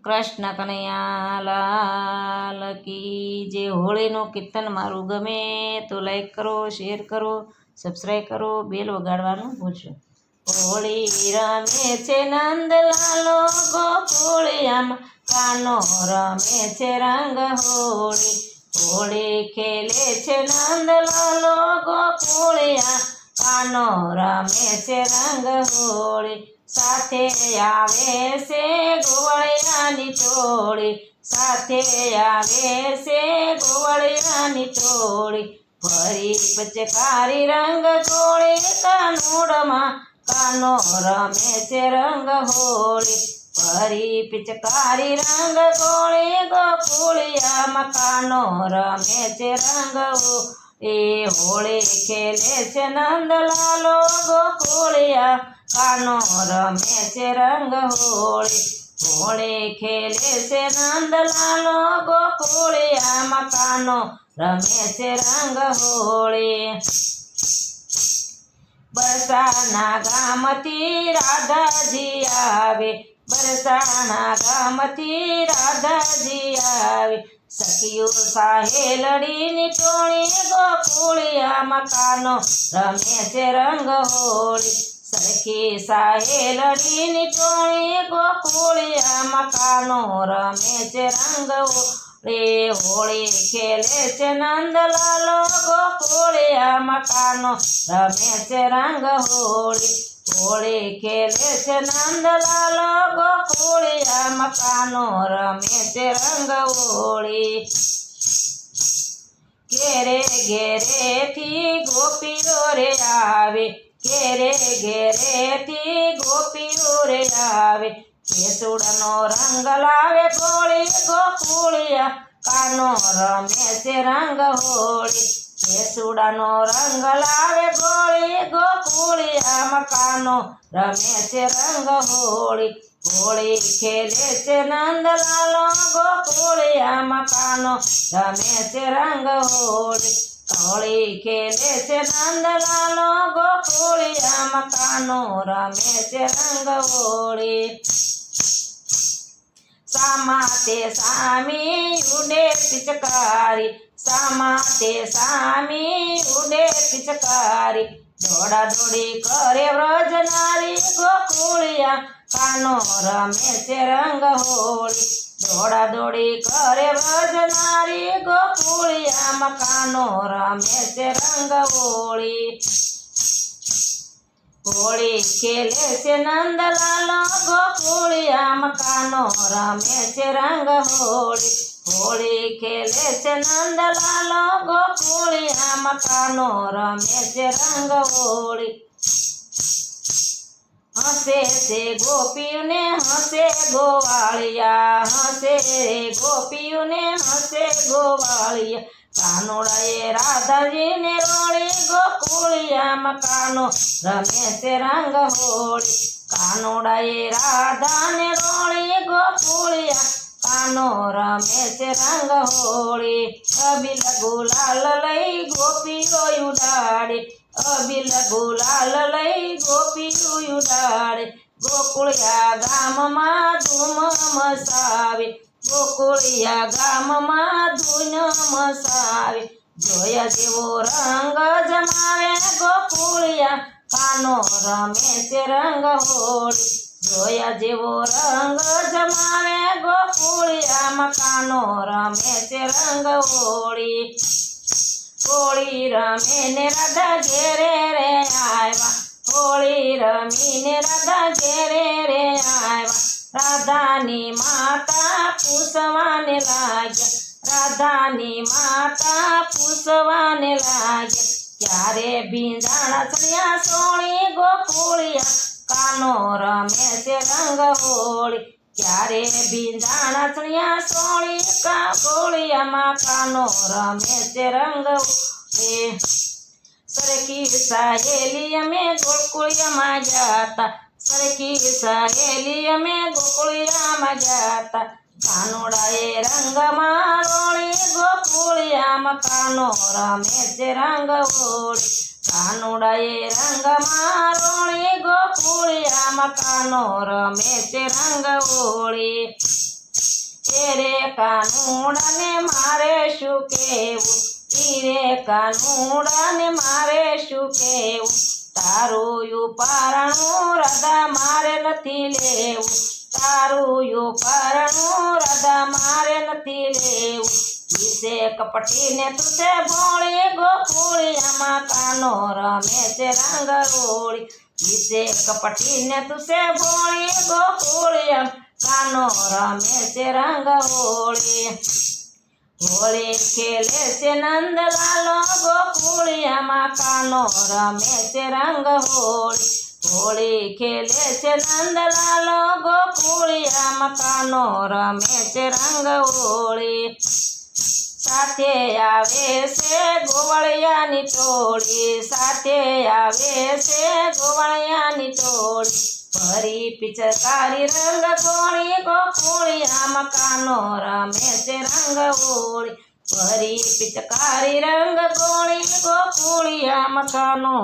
કૃષ્ણ કનૈયા લાલ કી જે હોળીનું કીર્તન મારું ગમે તો લાઈક કરો, શેર કરો, સબસ્ક્રાઈબ કરો, બેલ વગાડવાનું ભૂલશો. હોળી રમે છે નંદલાલો ગોકુળિયામાં, કાનો રમે છે રંગ હોળી. હોળી ખેલે છે નંદલાલો ગોકુળિયા, કાનો રમે છે રંગ હોળી. સાથે આવે છે ગોવળિયાની ટોળી, સાથે આવે છે ગોવળિયાની ટોળી. ભરી પચકારી રંગ ગોળી કાનુડમાં, કાનો રમે છે રંગ હોળી. ભરી પિચકારી રંગ ગોળી ગોકુળિયામાં, કાનો રમે છે રંગ હોળી. હોળી ખેલે છે નંદલાલો ગોકુળિયા, કાનો રમે છે રંગ હોળી. હોળી ખેલે છે નંદલાલો ગોકુળિયામાં, કાનો રમે છે રંગ હોળી. બરસાના ગામથી રાધાજી આવે, બરસાના ગામથી રાધાજી આવે. સખીઓ સાહેલડીની ટોળી ગોકુળિયામાં, કાનો રમે છે રંગ હોળી. સખી સાહેલડીની ટોળી ગોકુળિયામાં, કાનો રમે છે રંગ હોળી. હોળી ખેલે છે નંદલાલો ગોકુળિયામાં, કાનો રમે છે રંગ હોળી. હોળી ખેલે છે નંદલાલો ગોકુળિયામાં, કાનો રમે છે રંગ હોળી. ઘેરે ઘેરેથી ગોપીઓ રે આવે, ઘેરે ઘેરેથી ગોપીઓ રે આવે. કેસુડાનો રંગ લાવે ગોળી ગોકુળિયા, કાનો રમે છે રંગ હોળી. કેસુડાનો રંગ લાવે ગોળી ગોકુળિયામાં, કાનો રમે છે રંગ હોળી. હોળી ખેલે છે નંદલાલો ગોકુળિયામાં, કાનો રમે છે રંગ હોળી. હોળી ખેલે છે નંદલાલો ગોકુળિયામાં, કાનો રમે છે રંગ હોળી. સામાતે સામી ઉડે પિચકારી, સામાતે સામી ઉડે પિચકારી. દોડા દોડી કરે વ્રજ નારી ગોકુળિયા, કાનો રમે છે રંગ હોળી. દોડા દોડી કરે વ્રજ નારી ગોકુળિયામાં, કાનો રમે છે રંગ હોળી. હોળી ખેલે છે નંદલાલો ગોકુળિયામાં, કાનો રમે છે રંગ હોળી. હોળી ખેલે છે નંદલાલો ગોકુળિયામાં, કાનો રમે છે રંગ હોળી. હસે છે ગોપીઓને હસે ગોવાળિયા, હસે ગોપીઓને હસે ગોવાળિયા. કાનુડાએ રાધાજીને રોળી ગોકુળિયામાં, કાનો રમે છે રંગ હોળી. કાનુડાએ રાધાને રોળી ગોકુળિયા, કાનો રમે છે રંગ હોળી. અબીલ ગુલાલ લઈ ગોપીઓ ઉડાડે, અબીલ ગુલાલ લઈ ગોપીઓ ઉડાડે. ગોકુળિયા ગામમાં ધૂમ મચાવે, ગોકુળિયા ગામમાં ધૂન મચાવે. જોયા જેવો રંગ જમાવે ગોકુળિયા, કાનો રમે છે રંગ હોળી. જોયા જેવો રંગ જમાવે ગોકુળિયામાં, કાનો રમે છે રંગ હોળી. હોળી રમીને રાધા ઘેરે રે આવ્યા, હોળી રમીને રાધા ઘેરે રે આવ્યા. રાધાની માતા પૂછવાને લાગ્યા, રાધાની માતા પૂછવાને લાગ્યા. ક્યારે ભીંજાણા ચણ્યા સોળી ગોકુળિયા, કાનો રમે છે રંગ હોળી. ક્યારે ભીંજાણા ચણ્યા સોળી ગોકુળિયામાં, કાનો રમે છે રંગ હોળી. સરખી સહેલી અમે ગોકુળિયામાં ગયા, સરખી સહેલી અમે ગોકુળિયામાં ગયા. કાનુડાએ રંગમાં રોળી ગોકુળિયામાં, કાનો રમે છે રંગ હોળી. કાનુડાએ રંગમાં રોળી ગોકુળિયામાં, કાનો રમે છે રંગ હોળી. રે કાનુડાને મારે શું કહેવું રે કાનુડાને મારે શું કહેવું તારું ઉપરણું રાધા મારે નથી લેવું તારું ઉપરણું રાધા મારે નથી લેવું વિશે કપટીને તુસે ભોળી ગોકુળિયામાં કાનો રમે છે રંગરોળી વિશે કપટીને તુસે ભોળી ગોકુળિયામાં કાનો રમે છે રંગરોળી હોળી ખેલે છે નંદલાલો ગોકુળિયામાં કાનો રમે છે રંગ હોળી હોળી ખેલે છે નંદલાલો ગોકુળિયામાં કાનો રમે છે રંગ હોળી સાથે આવે છે ગોવળિયાની ટોળી સાથે આવે છે ગોવળિયાની ટોળી ભરી પિચકારી રંગ ગોળી ગોકુળિયામાં કાનો રમે છે રંગ હોળી ભરી પિચકારી રંગ ગોળી ગોકુળિયામાં કાનો